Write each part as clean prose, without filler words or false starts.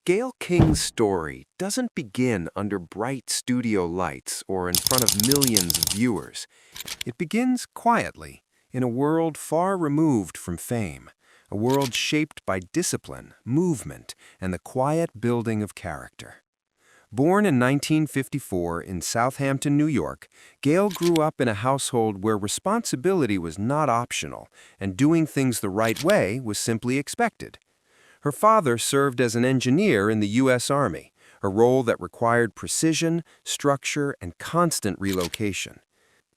Gayle King's story doesn't begin under bright studio lights or in front of millions of viewers. It begins quietly, in a world far removed from fame, a world shaped by discipline, movement, and the quiet building of character. Born in 1954 in Southampton, New York, Gayle grew up in a household where responsibility was not optional and doing things the right way was simply expected. Her father served as an engineer in the U.S. Army, a role that required precision, structure, and constant relocation.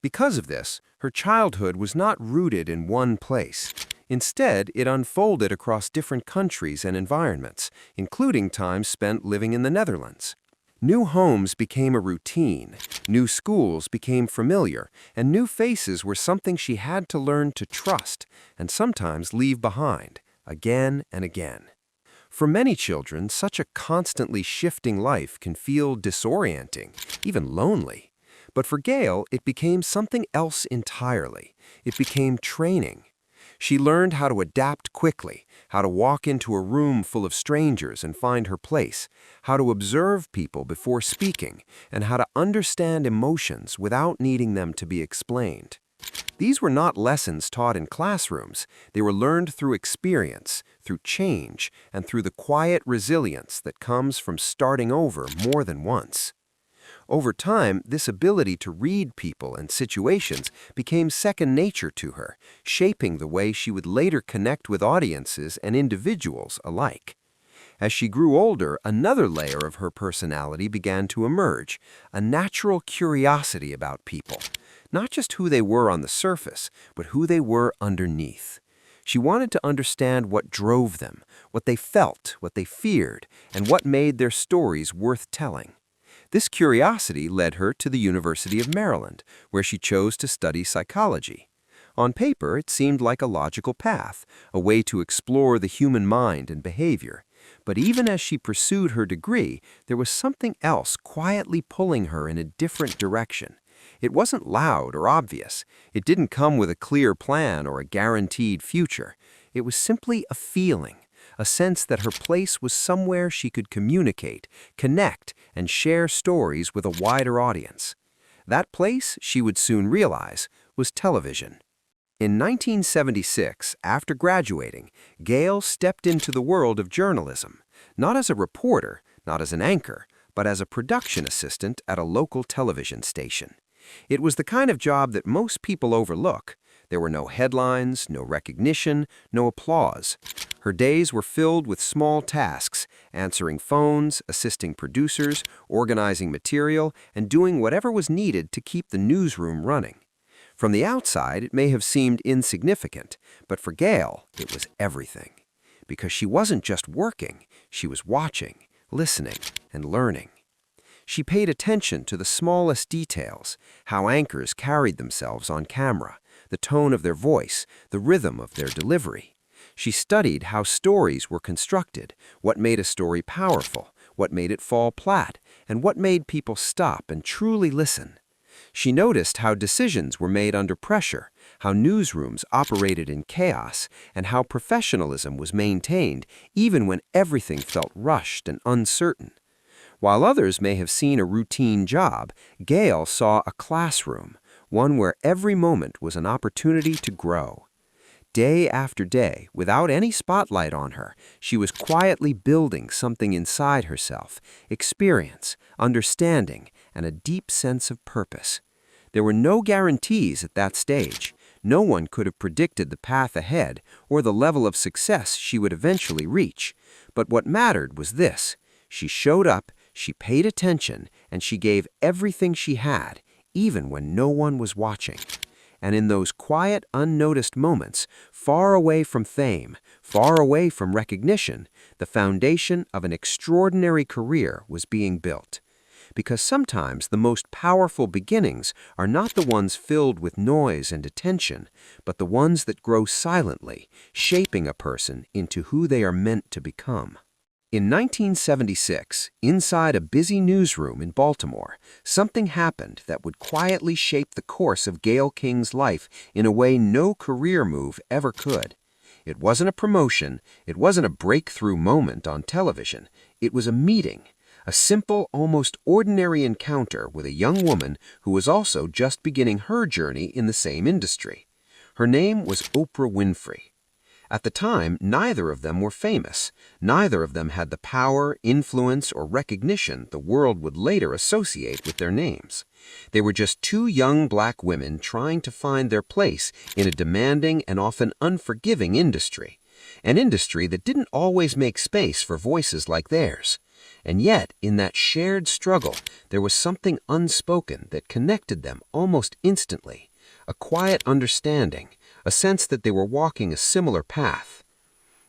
Because of this, her childhood was not rooted in one place. Instead, it unfolded across different countries and environments, including time spent living in the Netherlands. New homes became a routine, new schools became familiar, and new faces were something she had to learn to trust and sometimes leave behind, again and again. For many children, such a constantly shifting life can feel disorienting, even lonely. But for Gayle, it became something else entirely. It became training. She learned how to adapt quickly, how to walk into a room full of strangers and find her place, how to observe people before speaking, and how to understand emotions without needing them to be explained. These were not lessons taught in classrooms. They were learned through experience, through change, and through the quiet resilience that comes from starting over more than once. Over time, this ability to read people and situations became second nature to her, shaping the way she would later connect with audiences and individuals alike. As she grew older, another layer of her personality began to emerge, a natural curiosity about people. Not just who they were on the surface, but who they were underneath. She wanted to understand what drove them, what they felt, what they feared, and what made their stories worth telling. This curiosity led her to the University of Maryland, where she chose to study psychology. On paper, it seemed like a logical path, a way to explore the human mind and behavior. But even as she pursued her degree, there was something else quietly pulling her in a different direction. It wasn't loud or obvious. It didn't come with a clear plan or a guaranteed future. It was simply a feeling, a sense that her place was somewhere she could communicate, connect, and share stories with a wider audience. That place, she would soon realize, was television. In 1976, after graduating, Gayle stepped into the world of journalism, not as a reporter, not as an anchor, but as a production assistant at a local television station. It was the kind of job that most people overlook. There were no headlines, no recognition, no applause. Her days were filled with small tasks, answering phones, assisting producers, organizing material, and doing whatever was needed to keep the newsroom running. From the outside, it may have seemed insignificant, but for Gayle, it was everything. Because she wasn't just working, she was watching, listening, and learning. She paid attention to the smallest details, how anchors carried themselves on camera, the tone of their voice, the rhythm of their delivery. She studied how stories were constructed, what made a story powerful, what made it fall flat, and what made people stop and truly listen. She noticed how decisions were made under pressure, how newsrooms operated in chaos, and how professionalism was maintained even when everything felt rushed and uncertain. While others may have seen a routine job, Gayle saw a classroom, one where every moment was an opportunity to grow. Day after day, without any spotlight on her, she was quietly building something inside herself, experience, understanding, and a deep sense of purpose. There were no guarantees at that stage. No one could have predicted the path ahead or the level of success she would eventually reach. But what mattered was this: she showed up, she paid attention, and she gave everything she had, even when no one was watching. And in those quiet, unnoticed moments, far away from fame, far away from recognition, the foundation of an extraordinary career was being built. Because sometimes the most powerful beginnings are not the ones filled with noise and attention, but the ones that grow silently, shaping a person into who they are meant to become. In 1976, inside a busy newsroom in Baltimore, something happened that would quietly shape the course of Gayle King's life in a way no career move ever could. It wasn't a promotion, it wasn't a breakthrough moment on television. It was a meeting, a simple, almost ordinary encounter with a young woman who was also just beginning her journey in the same industry. Her name was Oprah Winfrey. At the time, neither of them were famous. Neither of them had the power, influence, or recognition the world would later associate with their names. They were just two young black women trying to find their place in a demanding and often unforgiving industry. An industry that didn't always make space for voices like theirs. And yet, in that shared struggle, there was something unspoken that connected them almost instantly. A quiet understanding, a sense that they were walking a similar path.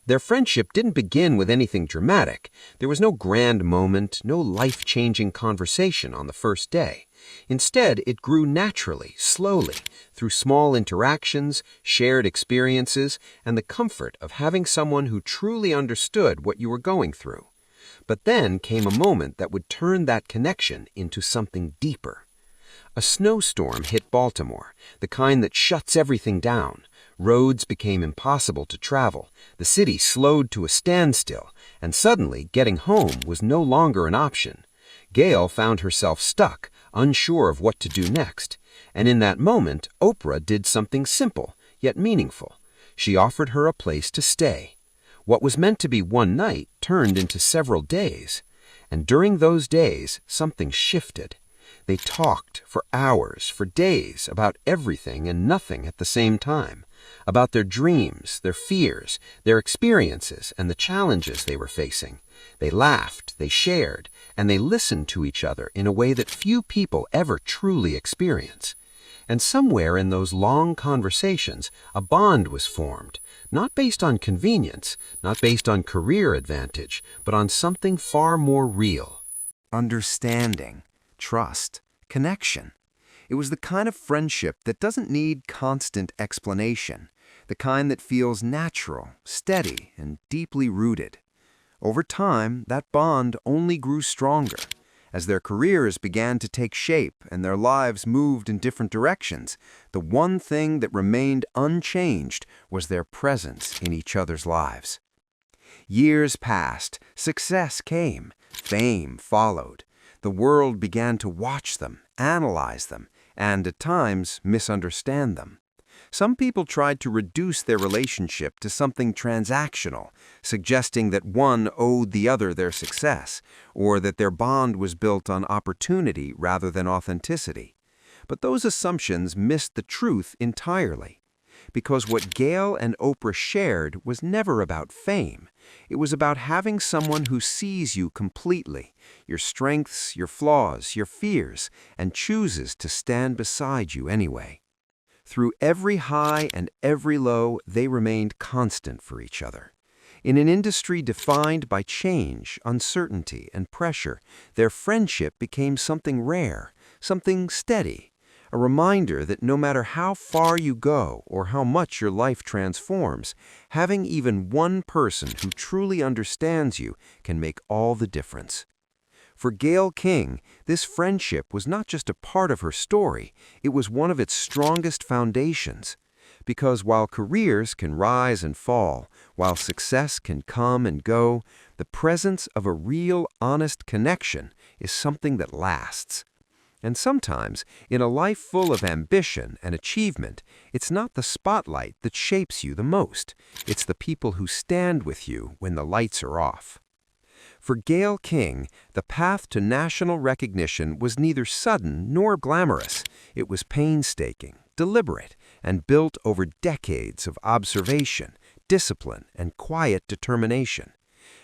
Their friendship didn't begin with anything dramatic. There was no grand moment, no life-changing conversation on the first day. Instead, it grew naturally, slowly, through small interactions, shared experiences, and the comfort of having someone who truly understood what you were going through. But then came a moment that would turn that connection into something deeper. A snowstorm hit Baltimore, the kind that shuts everything down. Roads became impossible to travel, the city slowed to a standstill, and suddenly getting home was no longer an option. Gayle found herself stuck, unsure of what to do next. And in that moment, Oprah did something simple, yet meaningful. She offered her a place to stay. What was meant to be one night turned into several days. And during those days, something shifted. They talked for hours, for days, about everything and nothing at the same time. About their dreams, their fears, their experiences, and the challenges they were facing. They laughed, they shared, and they listened to each other in a way that few people ever truly experience. And somewhere in those long conversations, a bond was formed, not based on convenience, not based on career advantage, but on something far more real. Understanding, trust, connection. It was the kind of friendship that doesn't need constant explanation, the kind that feels natural, steady, and deeply rooted. Over time, that bond only grew stronger. As their careers began to take shape and their lives moved in different directions, the one thing that remained unchanged was their presence in each other's lives. Years passed, success came, fame followed. The world began to watch them, analyze them, and at times misunderstand them. Some people tried to reduce their relationship to something transactional, suggesting that one owed the other their success, or that their bond was built on opportunity rather than authenticity. But those assumptions missed the truth entirely. Because what Gayle and Oprah shared was never about fame. It was about having someone who sees you completely, your strengths, your flaws, your fears, and chooses to stand beside you anyway. Through every high and every low, they remained constant for each other. In an industry defined by change, uncertainty, and pressure, their friendship became something rare, something steady, a reminder that no matter how far you go or how much your life transforms, having even one person who truly understands you can make all the difference. For Gayle King, this friendship was not just a part of her story, it was one of its strongest foundations. Because while careers can rise and fall, while success can come and go, the presence of a real, honest connection is something that lasts. And sometimes, in a life full of ambition and achievement, it's not the spotlight that shapes you the most. It's the people who stand with you when the lights are off. For Gayle King, the path to national recognition was neither sudden nor glamorous. It was painstaking, deliberate, and built over decades of observation, discipline, and quiet determination.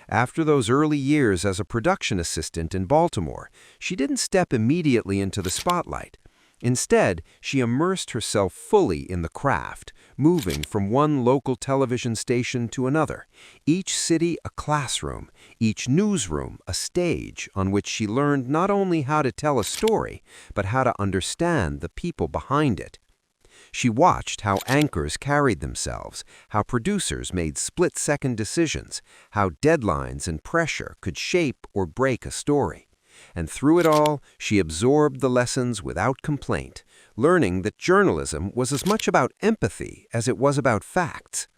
After those early years as a production assistant in Baltimore, she didn't step immediately into the spotlight. Instead, she immersed herself fully in the craft, moving from one local television station to another, each city a classroom, each newsroom a stage on which she learned not only how to tell a story, but how to understand the people behind it. She watched how anchors carried themselves, how producers made split-second decisions, how deadlines and pressure could shape or break a story. And through it all, she absorbed the lessons without complaint, learning that journalism was as much about empathy as it was about facts.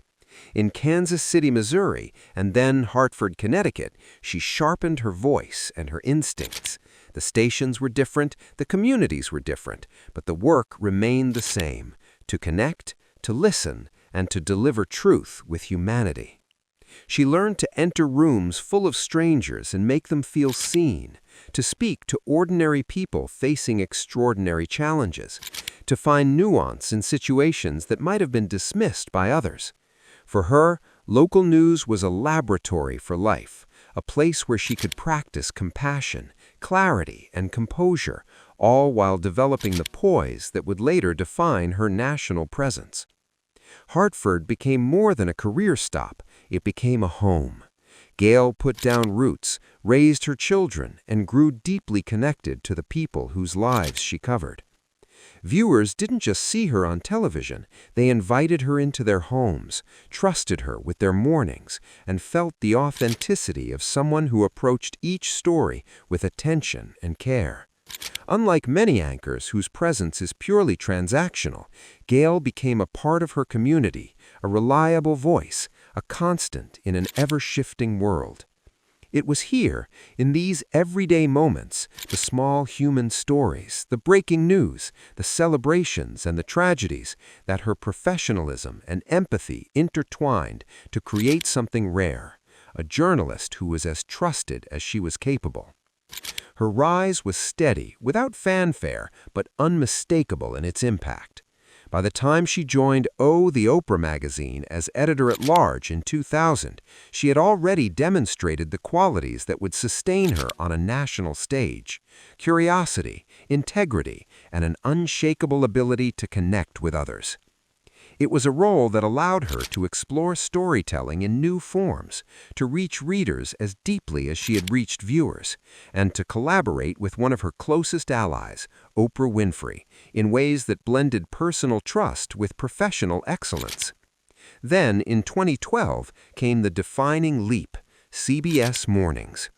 In Kansas City, Missouri, and then Hartford, Connecticut, she sharpened her voice and her instincts. The stations were different, the communities were different, but the work remained the same: to connect, to listen, and to deliver truth with humanity. She learned to enter rooms full of strangers and make them feel seen, to speak to ordinary people facing extraordinary challenges, to find nuance in situations that might have been dismissed by others. For her, local news was a laboratory for life, a place where she could practice compassion, clarity, and composure, all while developing the poise that would later define her national presence. Hartford became more than a career stop, it became a home. Gayle put down roots, raised her children, and grew deeply connected to the people whose lives she covered. Viewers didn't just see her on television, they invited her into their homes, trusted her with their mornings, and felt the authenticity of someone who approached each story with attention and care. Unlike many anchors whose presence is purely transactional, Gayle became a part of her community, a reliable voice, a constant in an ever-shifting world. It was here, in these everyday moments, the small human stories, the breaking news, the celebrations and the tragedies, that her professionalism and empathy intertwined to create something rare, a journalist who was as trusted as she was capable. Her rise was steady, without fanfare, but unmistakable in its impact. By the time she joined the Oprah magazine as editor-at-large in 2000, she had already demonstrated the qualities that would sustain her on a national stage: curiosity, integrity, and an unshakable ability to connect with others. It was a role that allowed her to explore storytelling in new forms, to reach readers as deeply as she had reached viewers, and to collaborate with one of her closest allies, Oprah Winfrey, in ways that blended personal trust with professional excellence. Then, in 2012, came the defining leap: CBS Mornings.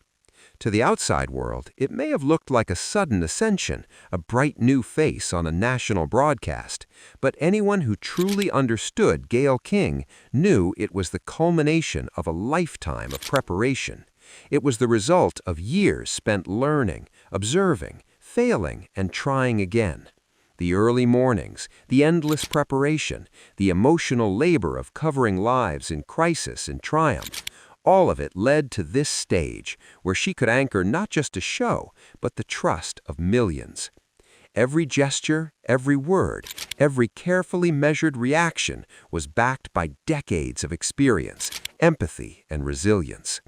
To the outside world, it may have looked like a sudden ascension, a bright new face on a national broadcast, but anyone who truly understood Gayle King knew it was the culmination of a lifetime of preparation. It was the result of years spent learning, observing, failing, and trying again. The early mornings, the endless preparation, the emotional labor of covering lives in crisis and triumph, all of it led to this stage, where she could anchor not just a show, but the trust of millions. Every gesture, every word, every carefully measured reaction was backed by decades of experience, empathy, and resilience.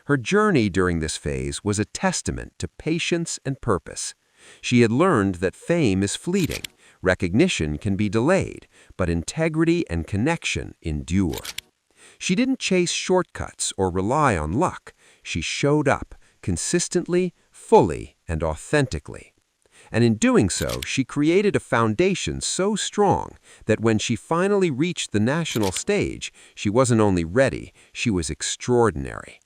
Her journey during this phase was a testament to patience and purpose. She had learned that fame is fleeting, recognition can be delayed, but integrity and connection endure. She didn't chase shortcuts or rely on luck. She showed up, consistently, fully, and authentically. And in doing so, she created a foundation so strong that when she finally reached the national stage, she wasn't only ready, she was extraordinary.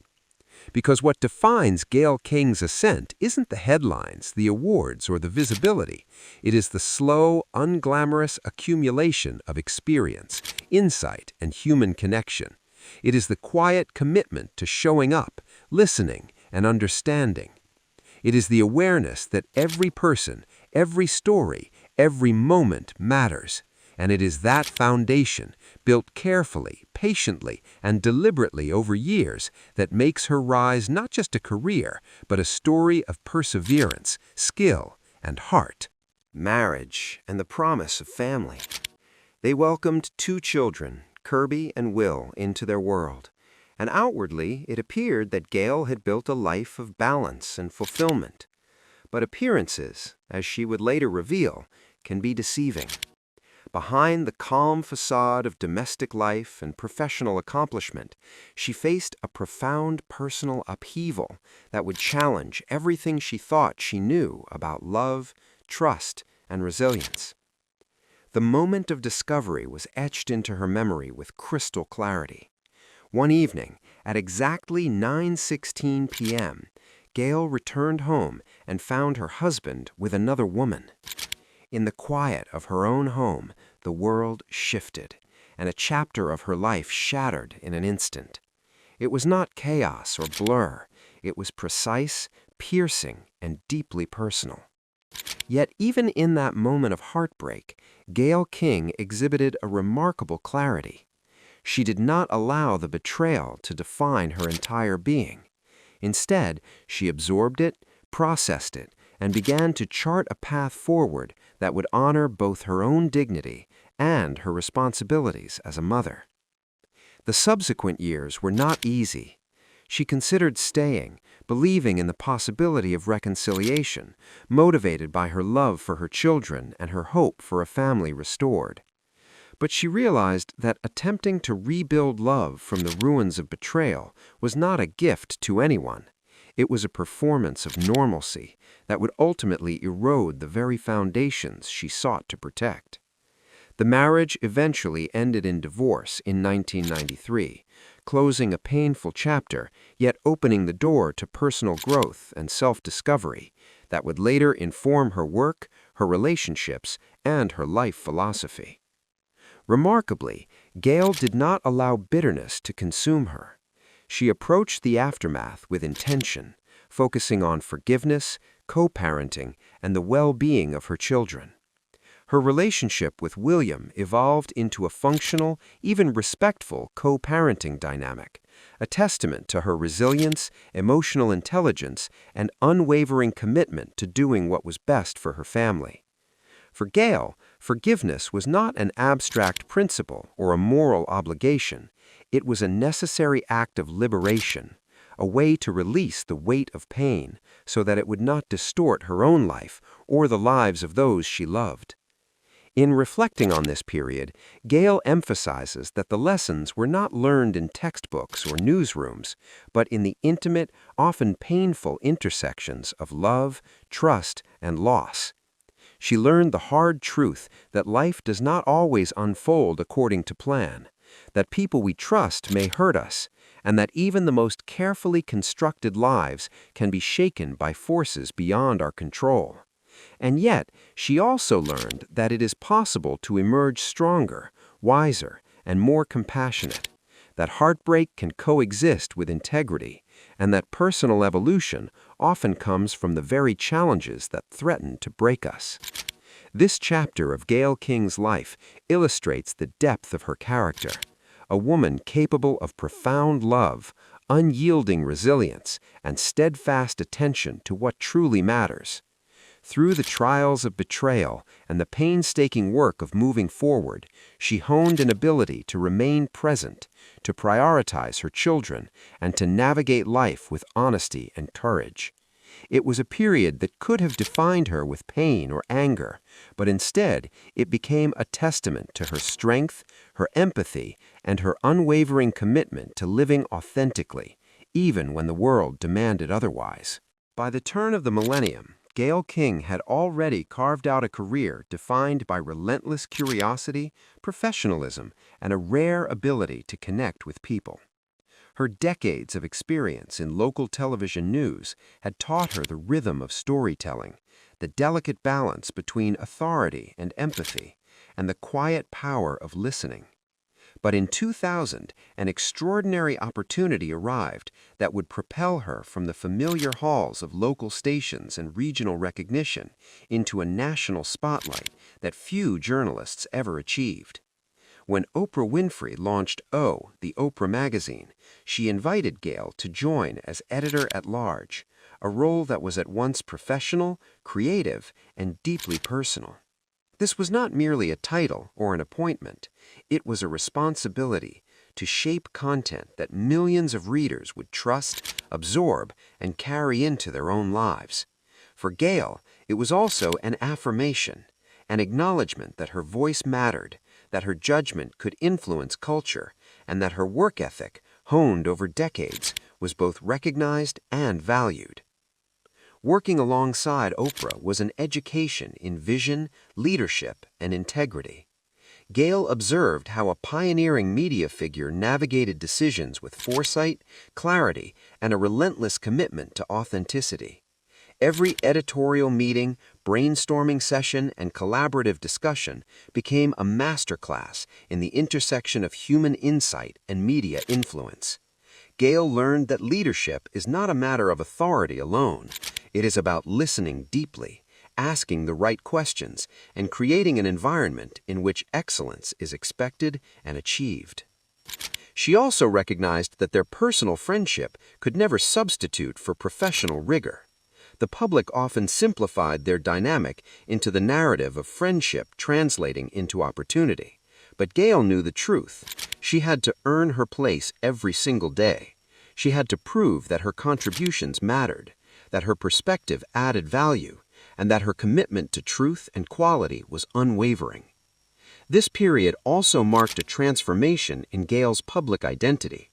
Because what defines Gayle King's ascent isn't the headlines, the awards, or the visibility. It is the slow, unglamorous accumulation of experience, insight, and human connection. It is the quiet commitment to showing up, listening, and understanding. It is the awareness that every person, every story, every moment matters. And it is that foundation, built carefully, patiently, and deliberately over years, that makes her rise not just a career, but a story of perseverance, skill, and heart. Marriage and the promise of family. They welcomed 2 children, Kirby and Will, into their world, and outwardly it appeared that Gayle had built a life of balance and fulfillment. But appearances, as she would later reveal, can be deceiving. Behind the calm facade of domestic life and professional accomplishment, she faced a profound personal upheaval that would challenge everything she thought she knew about love, trust, and resilience. The moment of discovery was etched into her memory with crystal clarity. One evening, at exactly 9:16 p.m., Gayle returned home and found her husband with another woman. In the quiet of her own home, the world shifted, and a chapter of her life shattered in an instant. It was not chaos or blur. It was precise, piercing, and deeply personal. Yet even in that moment of heartbreak, Gayle King exhibited a remarkable clarity. She did not allow the betrayal to define her entire being. Instead, she absorbed it, processed it, and began to chart a path forward that would honor both her own dignity and her responsibilities as a mother. The subsequent years were not easy. She considered staying, believing in the possibility of reconciliation, motivated by her love for her children and her hope for a family restored. But she realized that attempting to rebuild love from the ruins of betrayal was not a gift to anyone. It was a performance of normalcy that would ultimately erode the very foundations she sought to protect. The marriage eventually ended in divorce in 1993, closing a painful chapter, yet opening the door to personal growth and self-discovery that would later inform her work, her relationships, and her life philosophy. Remarkably, Gayle did not allow bitterness to consume her. She approached the aftermath with intention, focusing on forgiveness, co-parenting, and the well-being of her children. Her relationship with William evolved into a functional, even respectful co-parenting dynamic, a testament to her resilience, emotional intelligence, and unwavering commitment to doing what was best for her family. For Gayle, forgiveness was not an abstract principle or a moral obligation. It was a necessary act of liberation, a way to release the weight of pain so that it would not distort her own life or the lives of those she loved. In reflecting on this period, Gayle emphasizes that the lessons were not learned in textbooks or newsrooms, but in the intimate, often painful intersections of love, trust, and loss. She learned the hard truth that life does not always unfold according to plan, that people we trust may hurt us, and that even the most carefully constructed lives can be shaken by forces beyond our control. And yet, she also learned that it is possible to emerge stronger, wiser, and more compassionate, that heartbreak can coexist with integrity, and that personal evolution often comes from the very challenges that threaten to break us. This chapter of Gayle King's life illustrates the depth of her character, a woman capable of profound love, unyielding resilience, and steadfast attention to what truly matters. Through the trials of betrayal and the painstaking work of moving forward, she honed an ability to remain present, to prioritize her children, and to navigate life with honesty and courage. It was a period that could have defined her with pain or anger, but instead it became a testament to her strength, her empathy, and her unwavering commitment to living authentically, even when the world demanded otherwise. By the turn of the millennium, Gayle King had already carved out a career defined by relentless curiosity, professionalism, and a rare ability to connect with people. Her decades of experience in local television news had taught her the rhythm of storytelling, the delicate balance between authority and empathy, and the quiet power of listening. But in 2000, an extraordinary opportunity arrived that would propel her from the familiar halls of local stations and regional recognition into a national spotlight that few journalists ever achieved. When Oprah Winfrey launched O, the Oprah magazine, she invited Gayle to join as editor-at-large, a role that was at once professional, creative, and deeply personal. This was not merely a title or an appointment. It was a responsibility to shape content that millions of readers would trust, absorb, and carry into their own lives. For Gayle, it was also an affirmation, an acknowledgement that her voice mattered, that her judgment could influence culture, and that her work ethic, honed over decades, was both recognized and valued. Working alongside Oprah was an education in vision, leadership, and integrity. Gayle observed how a pioneering media figure navigated decisions with foresight, clarity, and a relentless commitment to authenticity. Every editorial meeting, brainstorming session, and collaborative discussion became a masterclass in the intersection of human insight and media influence. Gayle learned that leadership is not a matter of authority alone. It is about listening deeply, asking the right questions, and creating an environment in which excellence is expected and achieved. She also recognized that their personal friendship could never substitute for professional rigor. The public often simplified their dynamic into the narrative of friendship translating into opportunity. But Gayle knew the truth. She had to earn her place every single day. She had to prove that her contributions mattered, that her perspective added value, and that her commitment to truth and quality was unwavering. This period also marked a transformation in Gayle's public identity.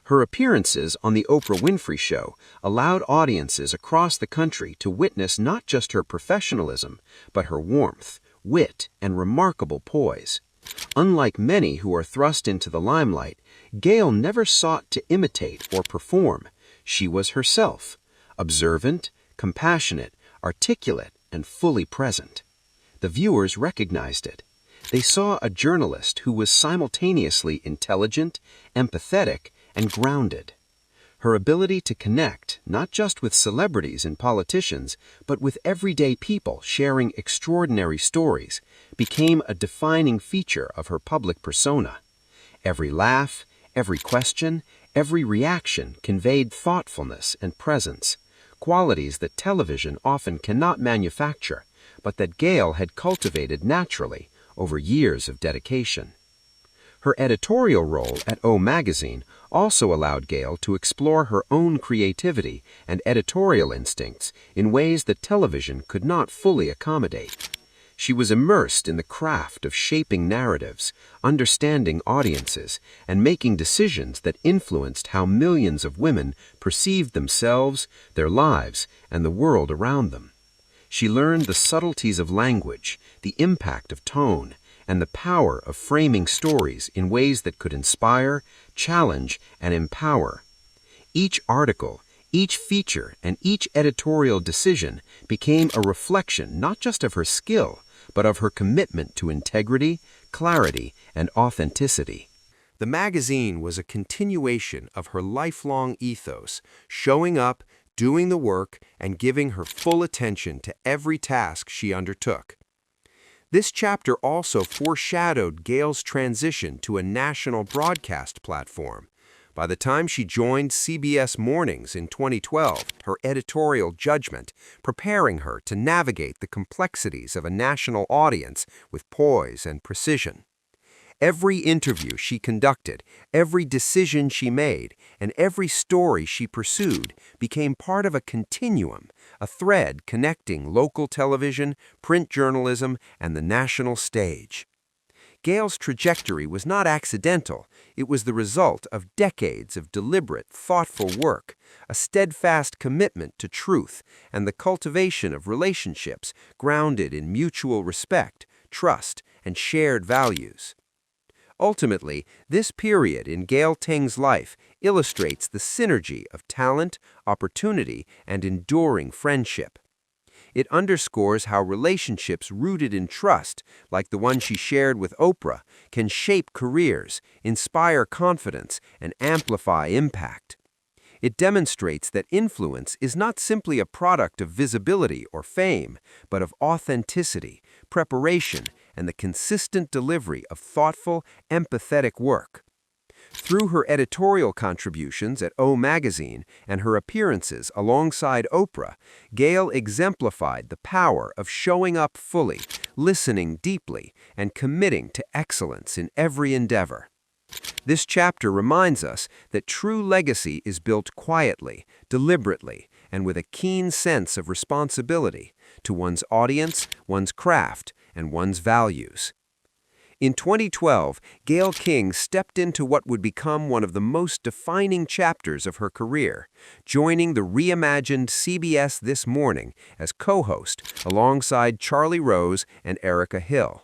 Her appearances on The Oprah Winfrey Show allowed audiences across the country to witness not just her professionalism, but her warmth, wit, and remarkable poise. Unlike many who are thrust into the limelight, Gayle never sought to imitate or perform. She was herself, observant, compassionate, articulate, and fully present. The viewers recognized it. They saw a journalist who was simultaneously intelligent, empathetic, and grounded. Her ability to connect, not just with celebrities and politicians, but with everyday people sharing extraordinary stories, became a defining feature of her public persona. Every laugh, every question, every reaction conveyed thoughtfulness and presence, qualities that television often cannot manufacture, but that Gayle had cultivated naturally over years of dedication. Her editorial role at O Magazine also allowed Gayle to explore her own creativity and editorial instincts in ways that television could not fully accommodate. She was immersed in the craft of shaping narratives, understanding audiences, and making decisions that influenced how millions of women perceived themselves, their lives, and the world around them. She learned the subtleties of language, the impact of tone, and the power of framing stories in ways that could inspire, challenge, and empower. Each article, each feature, and each editorial decision became a reflection not just of her skill, but of her commitment to integrity, clarity, and authenticity. The magazine was a continuation of her lifelong ethos, showing up, doing the work, and giving her full attention to every task she undertook. This chapter also foreshadowed Gayle's transition to a national broadcast platform. By the time she joined CBS Mornings in 2012, her editorial judgment, preparing her to navigate the complexities of a national audience with poise and precision. Every interview she conducted, every decision she made, and every story she pursued became part of a continuum, a thread connecting local television, print journalism, and the national stage. Gayle's trajectory was not accidental. It was the result of decades of deliberate, thoughtful work, a steadfast commitment to truth, and the cultivation of relationships grounded in mutual respect, trust, and shared values. Ultimately, this period in Gayle King's life illustrates the synergy of talent, opportunity, and enduring friendship. It underscores how relationships rooted in trust, like the one she shared with Oprah, can shape careers, inspire confidence, and amplify impact. It demonstrates that influence is not simply a product of visibility or fame, but of authenticity, preparation, and the consistent delivery of thoughtful, empathetic work. Through her editorial contributions at O Magazine and her appearances alongside Oprah, Gayle exemplified the power of showing up fully, listening deeply, and committing to excellence in every endeavor. This chapter reminds us that true legacy is built quietly, deliberately, and with a keen sense of responsibility to one's audience, one's craft, and one's values. In 2012, Gayle King stepped into what would become one of the most defining chapters of her career, joining the reimagined CBS This Morning as co-host alongside Charlie Rose and Erica Hill.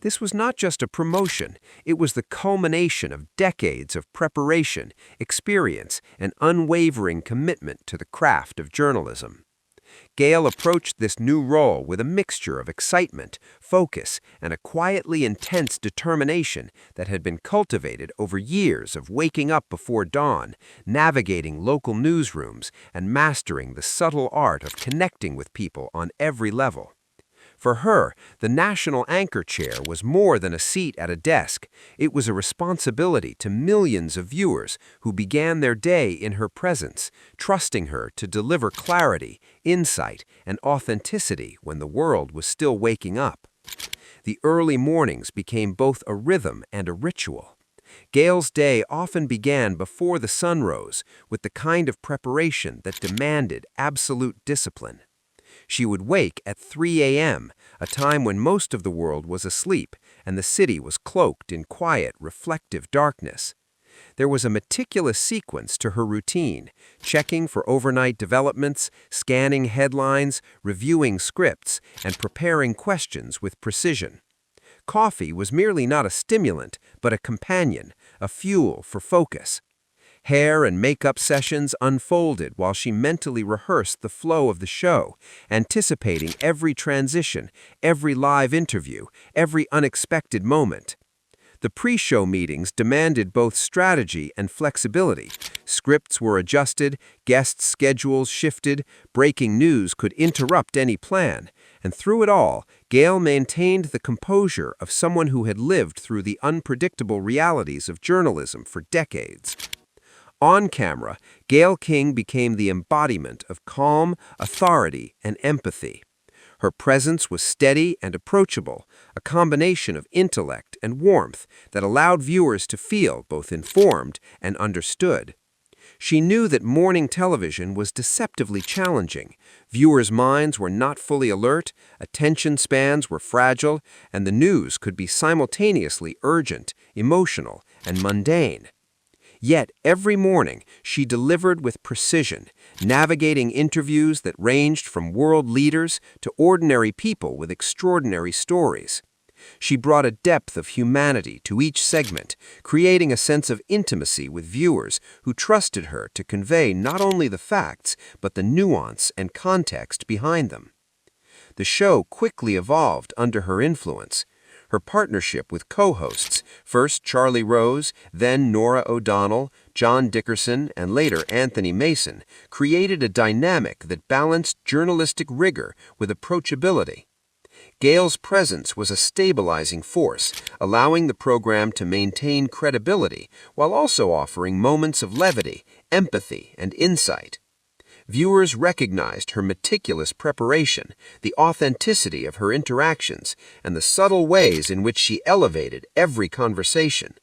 This was not just a promotion, it was the culmination of decades of preparation, experience, and unwavering commitment to the craft of journalism. Gayle approached this new role with a mixture of excitement, focus, and a quietly intense determination that had been cultivated over years of waking up before dawn, navigating local newsrooms, and mastering the subtle art of connecting with people on every level. For her, the national anchor chair was more than a seat at a desk. It was a responsibility to millions of viewers who began their day in her presence, trusting her to deliver clarity, insight, and authenticity when the world was still waking up. The early mornings became both a rhythm and a ritual. Gayle's day often began before the sun rose, with the kind of preparation that demanded absolute discipline. She would wake at 3 a.m., a time when most of the world was asleep and the city was cloaked in quiet, reflective darkness. There was a meticulous sequence to her routine, checking for overnight developments, scanning headlines, reviewing scripts, and preparing questions with precision. Coffee was merely not a stimulant, but a companion, a fuel for focus. Hair and makeup sessions unfolded while she mentally rehearsed the flow of the show, anticipating every transition, every live interview, every unexpected moment. The pre-show meetings demanded both strategy and flexibility. Scripts were adjusted, guest schedules shifted, breaking news could interrupt any plan. And through it all, Gayle maintained the composure of someone who had lived through the unpredictable realities of journalism for decades. On camera, Gayle King became the embodiment of calm, authority, and empathy. Her presence was steady and approachable, a combination of intellect and warmth that allowed viewers to feel both informed and understood. She knew that morning television was deceptively challenging. Viewers' minds were not fully alert, attention spans were fragile, and the news could be simultaneously urgent, emotional, and mundane. Yet every morning she delivered with precision, navigating interviews that ranged from world leaders to ordinary people with extraordinary stories. She brought a depth of humanity to each segment, creating a sense of intimacy with viewers who trusted her to convey not only the facts, but the nuance and context behind them. The show quickly evolved under her influence. Her partnership with co-hosts, first Charlie Rose, then Norah O'Donnell, John Dickerson, and later Anthony Mason, created a dynamic that balanced journalistic rigor with approachability. Gayle's presence was a stabilizing force, allowing the program to maintain credibility while also offering moments of levity, empathy, and insight. Viewers recognized her meticulous preparation, the authenticity of her interactions, and the subtle ways in which she elevated every conversation.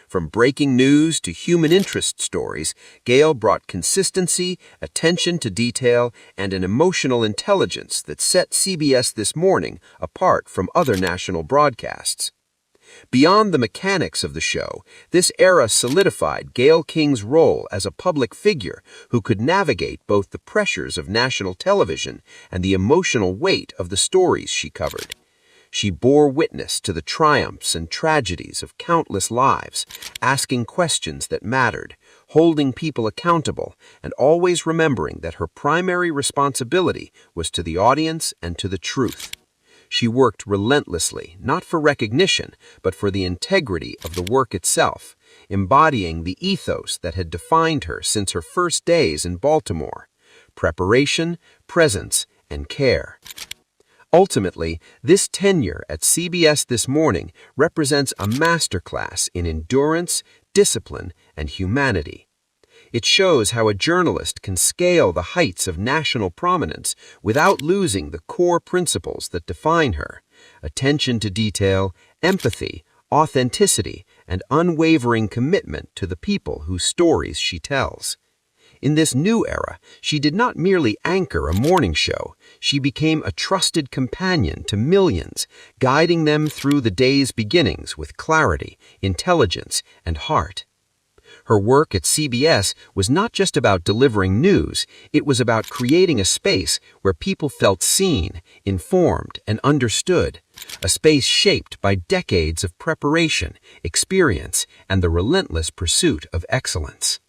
From breaking news to human interest stories, Gayle brought consistency, attention to detail, and an emotional intelligence that set CBS This Morning apart from other national broadcasts. Beyond the mechanics of the show, this era solidified Gayle King's role as a public figure who could navigate both the pressures of national television and the emotional weight of the stories she covered. She bore witness to the triumphs and tragedies of countless lives, asking questions that mattered, holding people accountable, and always remembering that her primary responsibility was to the audience and to the truth. She worked relentlessly, not for recognition, but for the integrity of the work itself, embodying the ethos that had defined her since her first days in Baltimore: preparation, presence, and care. Ultimately, this tenure at CBS This Morning represents a masterclass in endurance, discipline, and humanity. It shows how a journalist can scale the heights of national prominence without losing the core principles that define her: attention to detail, empathy, authenticity, and unwavering commitment to the people whose stories she tells. In this new era, she did not merely anchor a morning show. She became a trusted companion to millions, guiding them through the day's beginnings with clarity, intelligence, and heart. Her work at CBS was not just about delivering news, it was about creating a space where people felt seen, informed, and understood, a space shaped by decades of preparation, experience, and the relentless pursuit of excellence.